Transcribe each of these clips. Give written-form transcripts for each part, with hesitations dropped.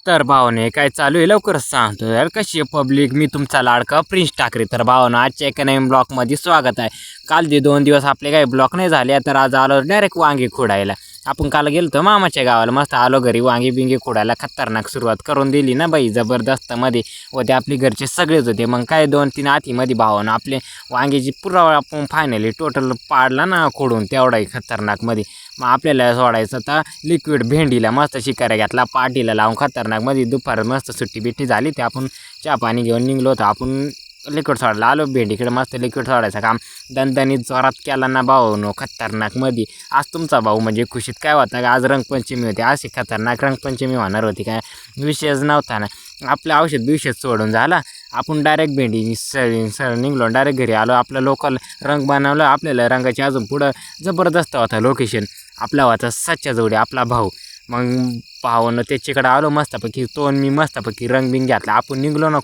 तर भावने काय चालू आहे लवकरच सांगतो यार. कशी आहे पब्लिक? मी तुमचा लाडका प्रिन्स ठाकरे. तर भावना आजच्या एका नवीन ब्लॉकमध्ये स्वागत आहे. काल जे 2 दिवस आपले काही ब्लॉक नाही झाले तर आज आलो डायरेक्ट वांगी खोडायला. आपण काल गेलो तर मामाच्या गावाला, मस्त आलो घरी वांगी बिंगी खोडायला. खतरनाक सुरुवात करून दिली ना बाई, जबरदस्त मध्ये. व ते आपले घरचे सगळेच होते. मग काय 2-3 आतीमध्ये भावना आपले वांग्याची पुरा आपण फायनली टोटल पाडला ना खोडून, तेवढाही खतरनाक मध्ये. मग आपल्याला सोडायचं तर लिक्विड भेंडीला मस्त शिकाऱ्या घातला, पाटीला लावून खतरनाक मध्ये. दुपार मस्त सुट्टी बिट्टी झाली ते आपण चहा पाणी घेऊन निघलो होतो. आपण लिक्विड सोडायला आलो भेंडीकडे. मस्त लिक्विड सोडायचं काम दणदणीत जोरात केला ना भाऊ खतरनाक मध्ये. आज तुमचा भाऊ म्हणजे खुशीत काय होता का, आज रंगपंचमी होती. अशी खतरनाक रंगपंचमी होणार होती काय विषयच नव्हता ना. आपलं औषध बिषध सोडून झाला, आपण डायरेक्ट भेंडी सर निघलो, डायरेक्ट घरी आलो. आपलं लोकल रंग बनवलं. आपल्याला रंगाची अजून पुढं जबरदस्त होता लोकेशन. आपला होता सच्चा जोडी आपला भाऊ. मग भावानं त्याच्याकडे आलो मस्तपैकी, तो मी मस्तपैकी रंगबिंग घातला. आपण निघलो ना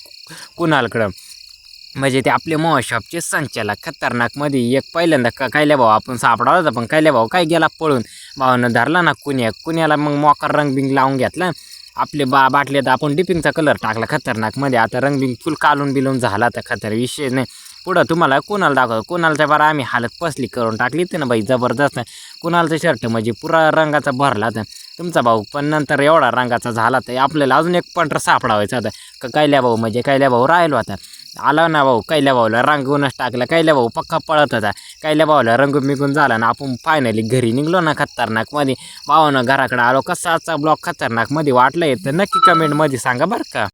कुणालकडं, म्हणजे ते आपले मोह शॉपचे संचालक खतरनाकमध्ये. एक पहिल्यांदा कायल्या भाऊ आपण सापडावला होता, पण कायल्या भाऊ काय गेला पळून. भावानं धरला ना कुण्याला, मग मोकार रंगबिंग लावून घेतला. आपले बाटल्यात आपण डिपिंगचा कलर टाकला खतरनाकमध्ये. आता रंगबिंग फुल कालून बिलून झाला तर खतर विषय नाही. पुढं तुम्हाला कोणाला दाखवतो. कोणालच्या बरं आम्ही हालत पसली करून टाकली ते ना बाई, जबरदस्त. कुणालचं शर्ट म्हणजे पुरा रंगाचा भरला तर तुमचा भाऊ. पण नंतर एवढा रंगाचा झाला तर आपल्याला अजून एक पंटर सापडावायचा होता. कैल्या भाऊ म्हणजे कैल्या भाऊ राहिलो आता. आला ना भाऊ, कैल्या भाऊला रंगवूनच टाकला. कैल्या भाऊ पक्का पळत होता. कैल्या भाऊला रंगून बिगून झाला ना, आपण फायनली घरी निघलो ना खतरनाकमध्ये. भावानं घराकडे आलो. कसा आजचा ब्लॉग खतरनाकमध्ये वाटलं तर नक्की कमेंटमध्ये सांगा बरं का.